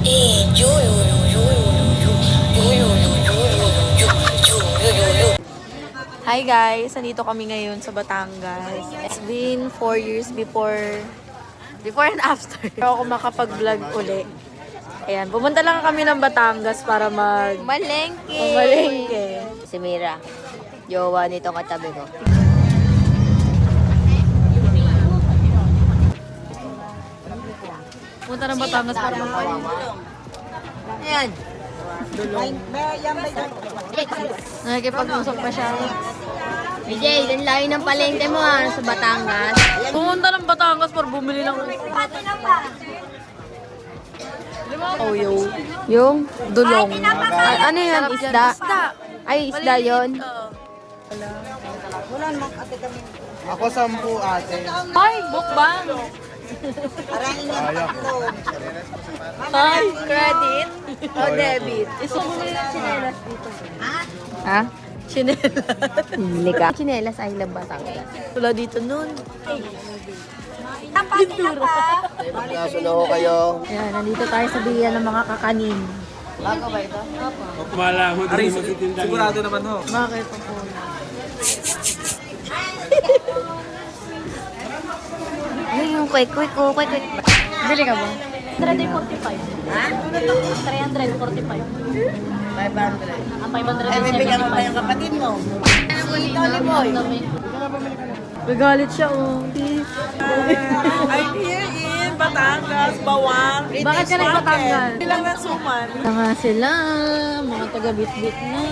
Hi guys, nandito kami ngayon sa Batangas. It's been 4 years before and after ako makapag-vlog uli. Ayan, pumunta lang kami ng Batangas para malengke. Si Mira, jowa nito katabi ko. Pumunta ng Batangas para Ayan. nakikipag-usap pa siya. BJ, ang layo ng palengke mo sa Batangas. Pumunta ng Batangas para bumili ng yung dulong. Ano yun? Isda? Ay, isda yun? Ako 10 ate. Ay, bukbang! Ay, credit o debit? Iso bumili ng chinelas dito. Ha? Chinelas. Hindi ka. Chinelas ay lang Batangas. Wala dito nun. Nasulo kayo. Ayan, nandito tayo sa biyan ng mga kakanin. Malaman din magtitinda. Sigurado naman ho. Bakit pa po? Ay, yung quick. Bili ka ba? 345. Ha? 345. 500. Ang 500. Ay, bibigyan mo pa yung kapatid mo. Tony Boy. Nagalit siya, oh. I'm here in Batangas, Bawang. Bakit ka nagpatanggal? Bilang ng suman. Ito nga sila, mga taga-bit-bit na.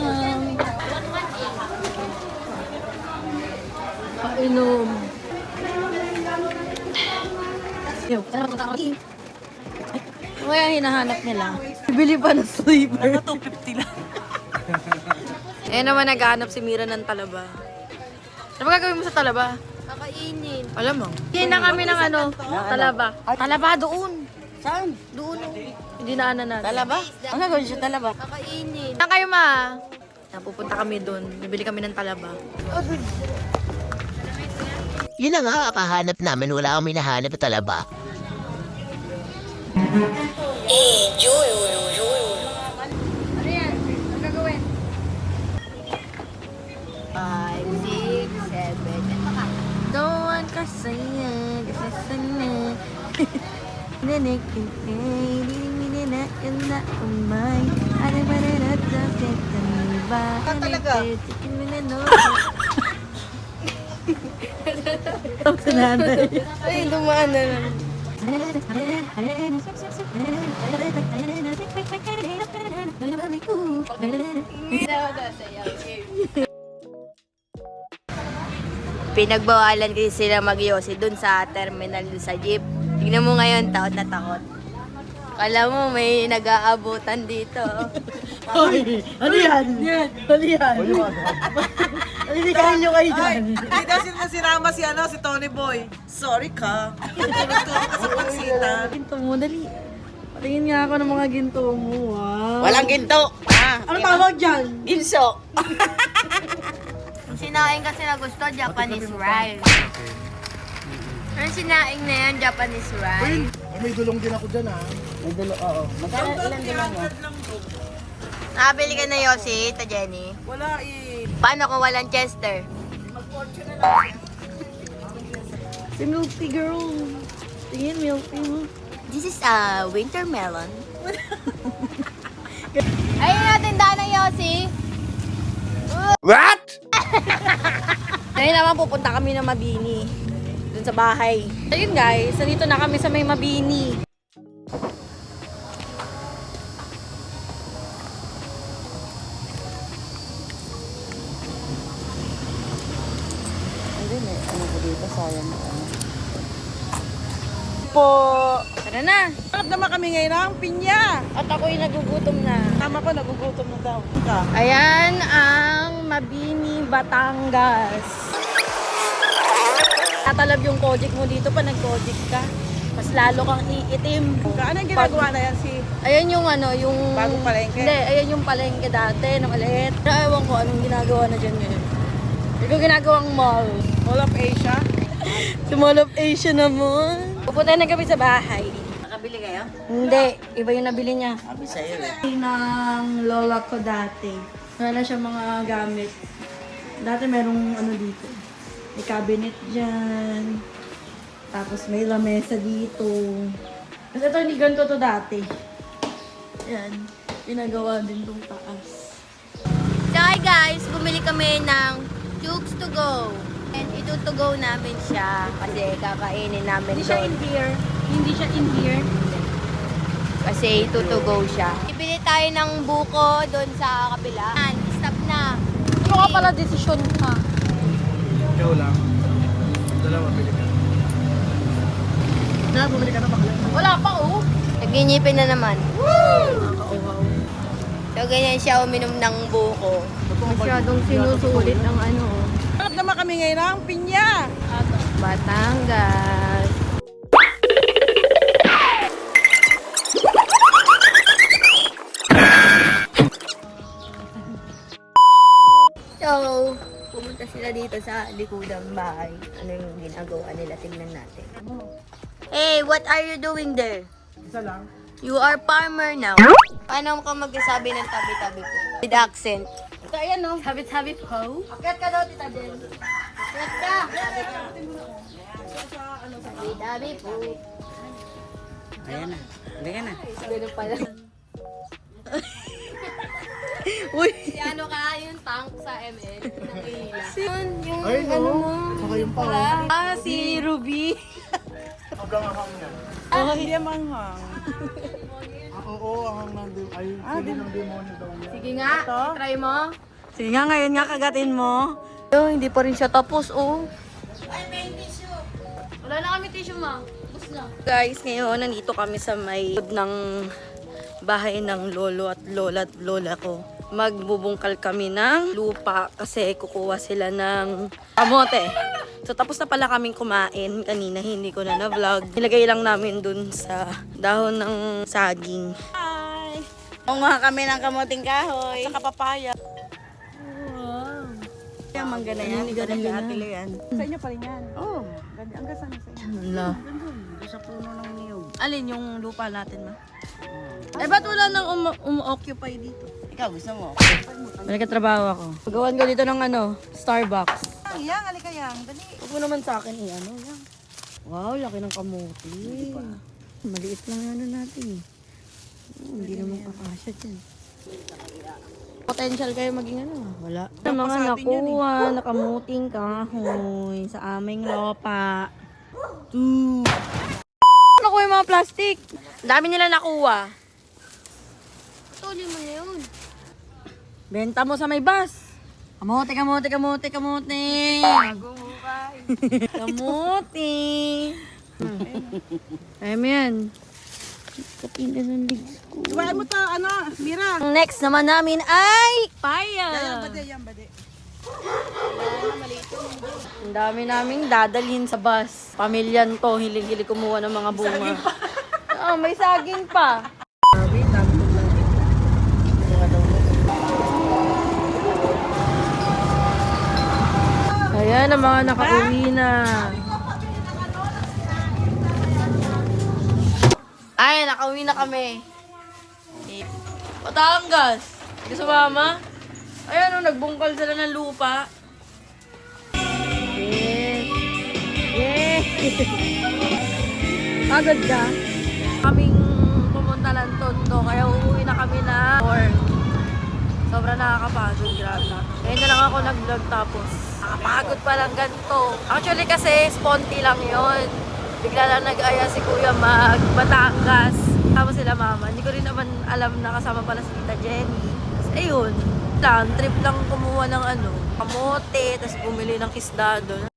Painom. Ano kaya hinahanap nila? Bibili pa ng sleeper. 250 lang. Ayan naman naghahanap si Mira ng talaba. Ano ba gagawin mo sa talaba? Kakainin. Alam mo. Hindi na kami ng talaba. Talaba doon. Saan? Doon. Hindi na natin. Talaba? Ang gagawin siya talaba? Kakainin. Saan kayo ma? Pupunta kami doon. Bibili kami ng talaba. Yun na nga, kahanap namin, wala kami nahanap na talaba. Ano yan? Ang gagawin? 5, 6, 7. Doon ka saya, kasi sana. Nanik, hindi na na umay. Ano ba na natin ba? Talaga? Chicken mo na no. Sa nanay. Ay, dumaan na lang. Pinagbawalan kasi sila mag-yosi dun sa terminal dun sa jeep. Tingnan mo ngayon, takot na takot. Kala mo may nag-aabutan dito. Hoy! Ano yan? Ano yan? Alilikahin nyo kayo dyan. Hindi daw sinama si Tony Boy. Sorry ka. Tulog-tulog ka sa pagsitan. Ginto mo, dali. Patingin nga ako ng mga ginto mo, wow. Walang ginto. Ano tawag dyan? Ginso. Ang sinaing kasi na gusto, Japanese rice. Ang sinaing na yan, Japanese rice. May dulong din ako dyan May dulong, oo. Magkano ilan din mo? Nakabili ka na Yossi, ta Jenny. Wala eh. Paano kung walang Chester? Si Milky girl. Tingin, Milky mo. This is a winter melon. Ayun na tindahan ng Yossi. What? Ngayon naman pupunta kami ng Mabini. Dun sa bahay. Ayun guys, nandito na kami sa may Mabini. Po. Tara na. Bakit naman kami ngayon ng pinya? At ako'y nagugutom na. Tama ko, nagugutom na daw. Ka. Ayan ang Mabini, Batangas. Tatalab yung Kojik mo dito pa nag-Kojik ka. Mas lalo kang iitim. Ano yung ginagawa na yan si Ayan yung yung... bagong palengke? Hindi, ayan yung palengke dati, na maliit. Pero ewan ko anong ginagawa na dyan ngayon. Hindi ko ginagawang mall. Mall of Asia? Sa Mall of Asia naman. Pupunta na kami sa bahay. Nakabili bumili kayo? Hindi, iba yung nabili niya. Sabi sa'yo eh. Ng lola ko dati. Wala siya mga gamit. Dati merong ano dito. May cabinet dyan. Tapos may lamesa dito. Kasi ito hindi ganito to dati. Yan. Pinagawa din tong taas. So hi guys, bumili kami ng Jukes to go. And itutugo namin siya kasi kakainin namin doon. here. Hindi siya in here. Kasi itutugo siya. Bibili tayo ng buko doon sa kabila. Yan, stop na. Ano ka pala desisyon ka? Ikaw lang. Dalawa, pili ka. Na, bumili ka na bakla. Wala pa oh. Nagingipin na naman. So ganyan siya uminom ng buko. Masyadong sinusulit ang ano oh. Hanap naman kami ngayon ng pinya. Batangas. So, pumunta sila dito sa likudang bahay. Ano yung ginagawa nila? Tingnan natin. Hey, what are you doing there? Isa lang. You are farmer now. Paano ka magsasabi ng tabi-tabi ko? With accent. Ito ayan no. Habit-habit ho. Akyat ka daw, Tita Jen. Akyat ka. Tabi-tabi po. Ayan na. Ayan na. Ganun pala. Uy. Si ano ka, yung tank sa ML. Nakihila. Yung Ay, no. ano mo. Saka yung pa. Ah, si Ruby. Hanggang ahang yan. Hindi manghang. Oo, ahang ng demonyo. Ay, pili ng demonyo daw yan. Sige nga, try mo. Sige nga, ngayon nga kagatin mo. Yo, hindi pa rin siya tapos, oh. Wala na kami tissue, ma. Bus na. Guys, ngayon nandito kami sa may ng bahay ng lolo at lola ko. Magbubungkal kami ng lupa kasi kukuha sila ng kamote. So tapos na pala kaming kumain kanina, hindi ko na na-vlog. Nilagay lang namin dun sa dahon ng saging. Hi! Kumuha kami ng kamuting kahoy. Sa kapapaya. Wow. Yung mangga na yan. Ate yan. Sa inyo pa rin yan. Oo. Ganda. Ang gasa na sa inyo. Hala. Doon sa puno ng niyog. Alin yung lupa natin, ma? Eh, ba't wala nang umu-occupy dito? Ikaw, gusto mo? Balik trabaho ako. Pagawan ko dito ng ano, Starbucks. Yang, alika yang. Dali. Huwag mo naman sa akin i-ano yan. Wow, laki ng kamote. Maliit lang yung ano natin eh. Hindi naman kakasya dyan. Potential kayo maging ano, wala. Ang mga nakuha, nakamuting kahoy sa aming lopa. Nakuha yung mga plastic. Ang dami nila nakuha. Tuloy mo na yun. Benta mo sa may bus. Kamote, kamote, kamote, kamote. Kamote. Ayun mo yan. Katinda ng legs ko. Suwain mo to, ano, Mira. Ang next naman namin ay paya. Yan, bade. Ang dami naming dadalhin sa bus. Pamilyan to, hilig-hilig kumuha ng mga bunga. Oh, may saging pa. Ayan ang mga nakauwi na. Ay, nakauwi na kami. Batangas. Gusto mama? Ayan o, nagbungkal sila ng lupa. Yes. Yes. Pagod ka? Kaming pumunta ng Tondo, kaya uuwi na kami na 4. Sobrang nakakapagod, grabe. Ngayon na lang ako nag-vlog tapos nakapagod pa lang ganito. Actually kasi sponty lang yon. Bigla lang nag-aya si Kuya mag-Batangas. Tapos sila mama. Hindi ko rin naman alam na kasama pala si Tita Jenny. Tapos ayun, lang, trip lang kumuha ng ano, kamote, tapos bumili ng isda doon.